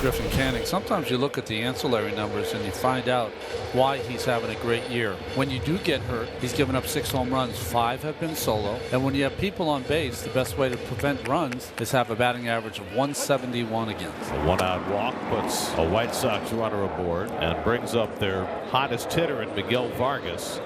Griffin Canning, sometimes you look at the ancillary numbers and you find out why he's having a great year. When you do get hurt, he's given up 6 home runs, 5 have been solo. And when you have people on base, the best way to prevent runs is have a batting average of 171 against. A 1-out walk puts a White Sox runner aboard and brings up their hottest hitter in Miguel Vargas.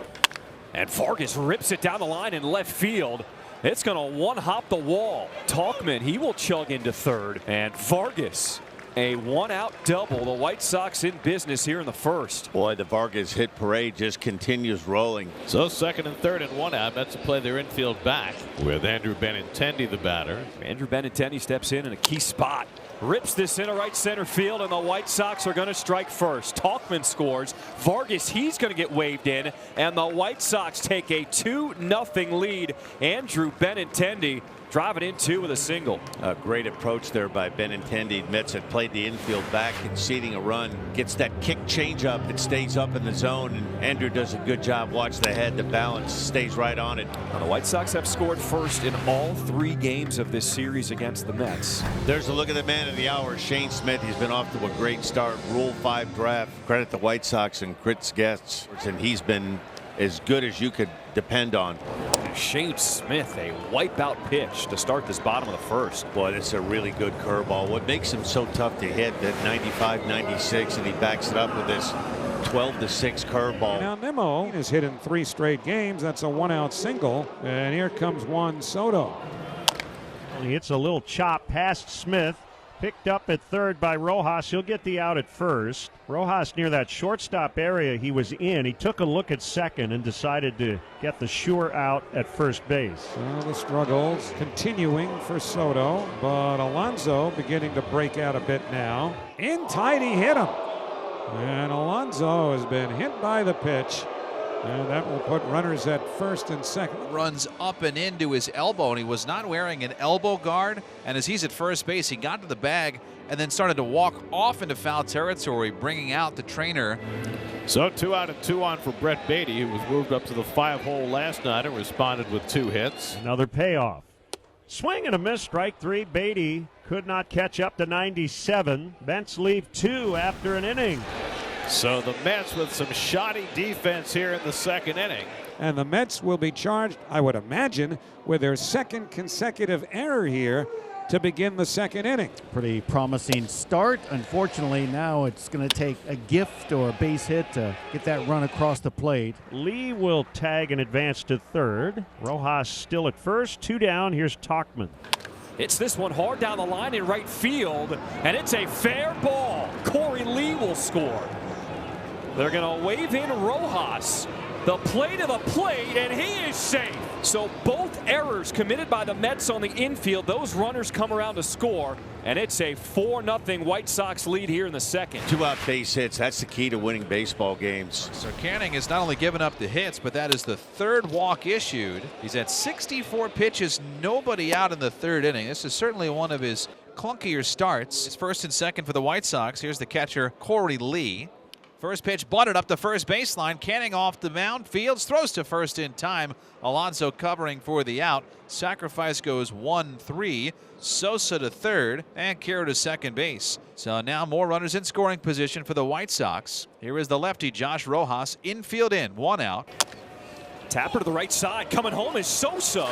And Vargas rips it down the line in left field. It's going to one-hop the wall. Tauchman, he will chug into third. And Vargas, a 1-out double. The White Sox in business here in the first. Boy, the Vargas hit parade just continues rolling. So second and third and 1 out. Mets play their infield back with Andrew Benintendi the batter. Andrew Benintendi steps in a key spot. Rips this into right center field, and the White Sox are going to strike first. Tauchman scores. Vargas, he's going to get waved in, and the White Sox take a 2-0 lead. Andrew Benintendi driving in 2 with a single. A great approach there by Benintendi. Mets had played the infield back, conceding a run. Gets that kick changeup. It stays up in the zone, and Andrew does a good job. Watch the head. The balance stays right on it. Now, the White Sox have scored first in all 3 games of this series against the Mets. There's a look at the man of the hour, Shane Smith. He's been off to a great start. Rule 5 draft. Credit the White Sox and Crit's guests, and he's been as good as you could depend on. Shane Smith, a wipeout pitch to start this bottom of the first. Boy, that's a really good curveball. What makes him so tough to hit, that 95-96, and he backs it up with this 12-6 curveball. Now Nimmo has hit in 3 straight games. That's a 1-out single, and here comes Juan Soto. He hits a little chop past Smith. Picked up at third by Rojas. He'll get the out at first. Rojas near that shortstop area he was in. He took a look at second and decided to get the sure out at first base. Well, the struggles continuing for Soto, but Alonso beginning to break out a bit now. In tight, he hit him. And Alonso has been hit by the pitch. And that will put runners at first and second. Runs up and into his elbow, and he was not wearing an elbow guard. And as he's at first base, he got to the bag and then started to walk off into foul territory, bringing out the trainer. So 2 out and 2 on for Brett Beatty, who was moved up to the 5-hole last night and responded with 2 hits. Another payoff. Swing and a miss, strike 3. Beatty could not catch up to 97. Mets leave 2 after an inning. So the Mets with some shoddy defense here in the second inning. And the Mets will be charged, I would imagine, with their second consecutive error here to begin the second inning. Pretty promising start. Unfortunately, now it's going to take a gift or a base hit to get that run across the plate. Lee will tag and advance to third. Rojas still at first. 2 down. Here's Tauchman. It's this one hard down the line in right field, and it's a fair ball. Corey Lee will score. They're going to wave in Rojas. The play to the plate, and he is safe. So both errors committed by the Mets on the infield. Those runners come around to score, and it's a 4-0 White Sox lead here in the second. 2-out base hits. That's the key to winning baseball games. So Canning has not only given up the hits, but that is the 3rd walk issued. He's at 64 pitches, nobody out in the 3rd inning. This is certainly one of his clunkier starts. It's first and second for the White Sox. Here's the catcher, Corey Lee. First pitch butted up the first baseline. Canning off the mound. Fields throws to first in time. Alonso covering for the out. Sacrifice goes 1-3. Sosa to third and Kiro to second base. So now more runners in scoring position for the White Sox. Here is the lefty Josh Rojas. Infield in. 1 out. Tapper to the right side. Coming home is Sosa.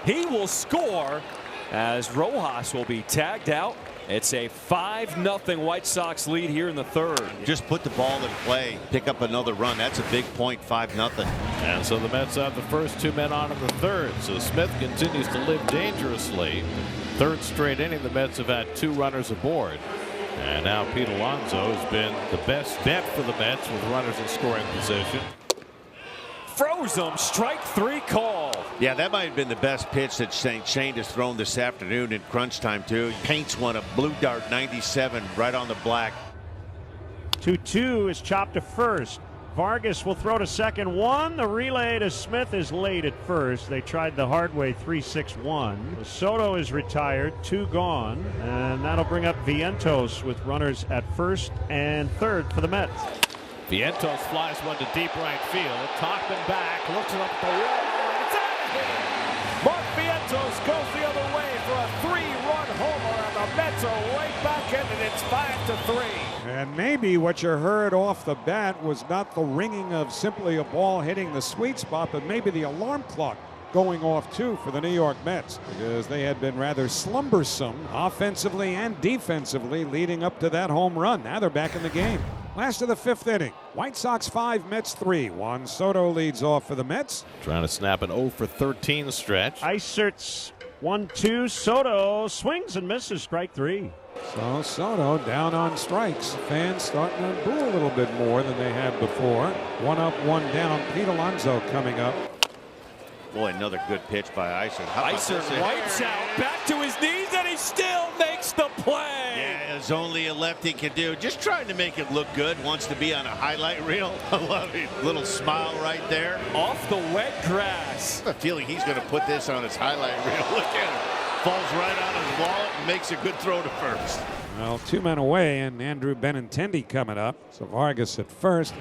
He will score as Rojas will be tagged out. It's a 5-0 White Sox lead here in the 3rd. Just put the ball in play, pick up another run. That's a big point, 5-0. And so the Mets have the first 2 men on in the 3rd. So Smith continues to live dangerously. 3rd straight inning, the Mets have had 2 runners aboard. And now Pete Alonso has been the best bet for the Mets with runners in scoring position. Froze him. Strike 3 call. Yeah, that might have been the best pitch that Shane has thrown this afternoon in crunch time, too. He paints one, a blue dart 97 right on the black. 2-2 is chopped to first. Vargas will throw to second. 1. The relay to Smith is late at first. They tried the hard way, 3-6-1. Soto is retired, 2 gone. And that'll bring up Vientos with runners at first and third for the Mets. Vientos flies one to deep right field. Tauchman back, looks it up the wall. It's out of here. Mark Vientos goes the other way for a 3-run homer, and the Mets are right back in it. It's 5-3. And maybe what you heard off the bat was not the ringing of simply a ball hitting the sweet spot, but maybe the alarm clock going off too for the New York Mets, because they had been rather slumbersome offensively and defensively leading up to that home run. Now they're back in the game. Last of the fifth inning. White Sox 5, Mets 3. Juan Soto leads off for the Mets. Trying to snap an 0 for 13 stretch. Iserts 1-2. Soto swings and misses, strike 3. So Soto down on strikes. Fans starting to boo a little bit more than they had before. 1 up, 1 down. Pete Alonso coming up. Boy, another good pitch by Isert. Isert wipes out, back to his knees, and he still makes the play. Yeah, as only a lefty can do. Just trying to make it look good. Wants to be on a highlight reel. I love it. Little smile right there. Off the wet grass. I have a feeling he's going to put this on his highlight reel. Look at him. Falls right on his wallet and makes a good throw to first. Well, 2 men away, and Andrew Benintendi coming up. So Vargas at first.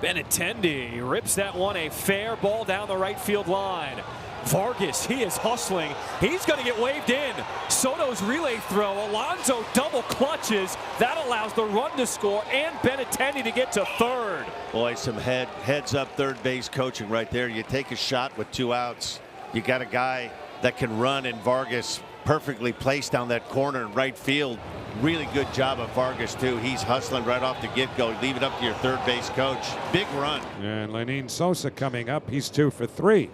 Benintendi rips that one, a fair ball down the right field line. Vargas, he is hustling. He's going to get waved in. Soto's relay throw. Alonso double clutches. That allows the run to score and Benintendi to get to third. Boy, some heads up third base coaching right there. You take a shot with 2 outs. You got a guy that can run, and Vargas perfectly placed down that corner in right field. Really good job of Vargas too. He's hustling right off the get-go. Leave it up to your third base coach. Big run. And Lenyn Sosa coming up. He's 2 for 3.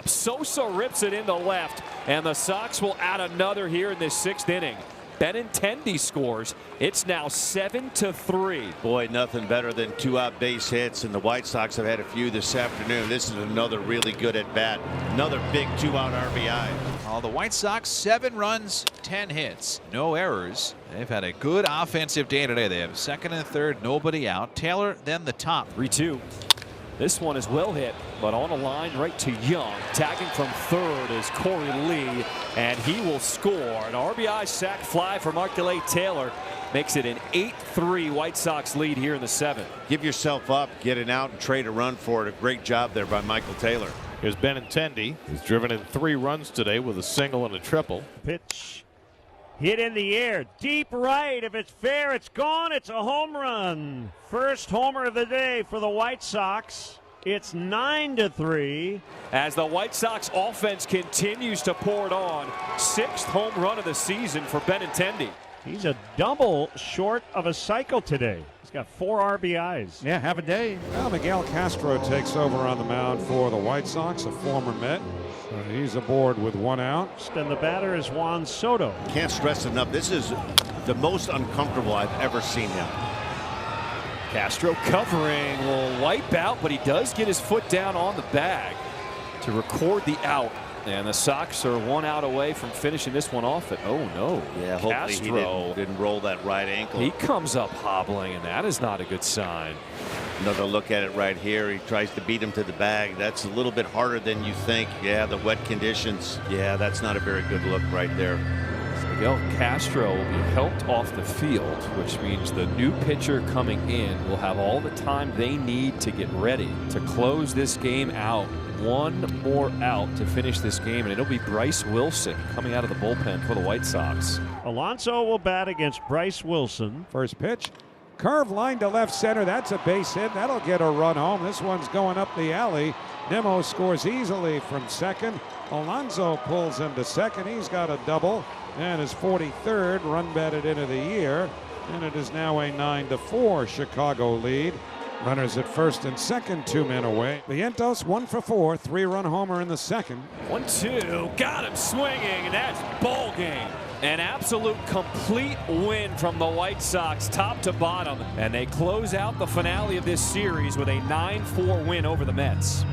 Sosa rips it into left, and the Sox will add another here in this 6th inning. Benintendi scores. It's now 7-3. Boy, nothing better than 2-out base hits, and the White Sox have had a few this afternoon. This is another really good at bat. Another big 2-out RBI. The White Sox 7 runs, 10 hits, no errors. They've had a good offensive day today. They have 2nd and 3rd, nobody out. Taylor then the top. 3-2. This one is well hit, but on a line right to Young. Tagging from third is Corey Lee, and he will score. An RBI sac fly for Markele Taylor makes it an 8-3 White Sox lead here in the 7th. Give yourself up, get it out, and trade a run for it. A great job there by Michael Taylor. Here's Benintendi. He's driven in 3 runs today with a single and a triple. Pitch hit in the air, deep right. If it's fair, it's gone. It's a home run. First homer of the day for the White Sox. It's 9-3. As the White Sox offense continues to pour it on. 6th home run of the season for Benintendi. He's a double short of a cycle today. He's got 4 RBIs. Yeah, have a day. Well, Miguel Castro takes over on the mound for the White Sox, a former Met. So he's aboard with 1 out. And the batter is Juan Soto. Can't stress enough, this is the most uncomfortable I've ever seen him. Castro covering, will wipe out, but he does get his foot down on the bag to record the out. And the Sox are 1 out away from finishing this one off. Oh no! Yeah, hopefully Castro he didn't roll that right ankle. He comes up hobbling, and that is not a good sign. Another look at it right here. He tries to beat him to the bag. That's a little bit harder than you think. Yeah, the wet conditions. Yeah, that's not a very good look right there. Miguel Castro will be helped off the field, which means the new pitcher coming in will have all the time they need to get ready to close this game out. 1 more out to finish this game, and it'll be Bryce Wilson coming out of the bullpen for the White Sox. Alonso will bat against Bryce Wilson. First pitch. Curve line to left center. That's a base hit. That'll get a run home. This one's going up the alley. Nimmo scores easily from second. Alonso pulls him to second. He's got a double and his 43rd run batted into the year. And it is now a 9-4 Chicago lead. Runners at first and second, 2 men away. Vientos 1 for 4, 3-run homer in the second. 1-2, got him swinging, and that's ball game. An absolute complete win from the White Sox, top to bottom, and they close out the finale of this series with a 9-4 win over the Mets.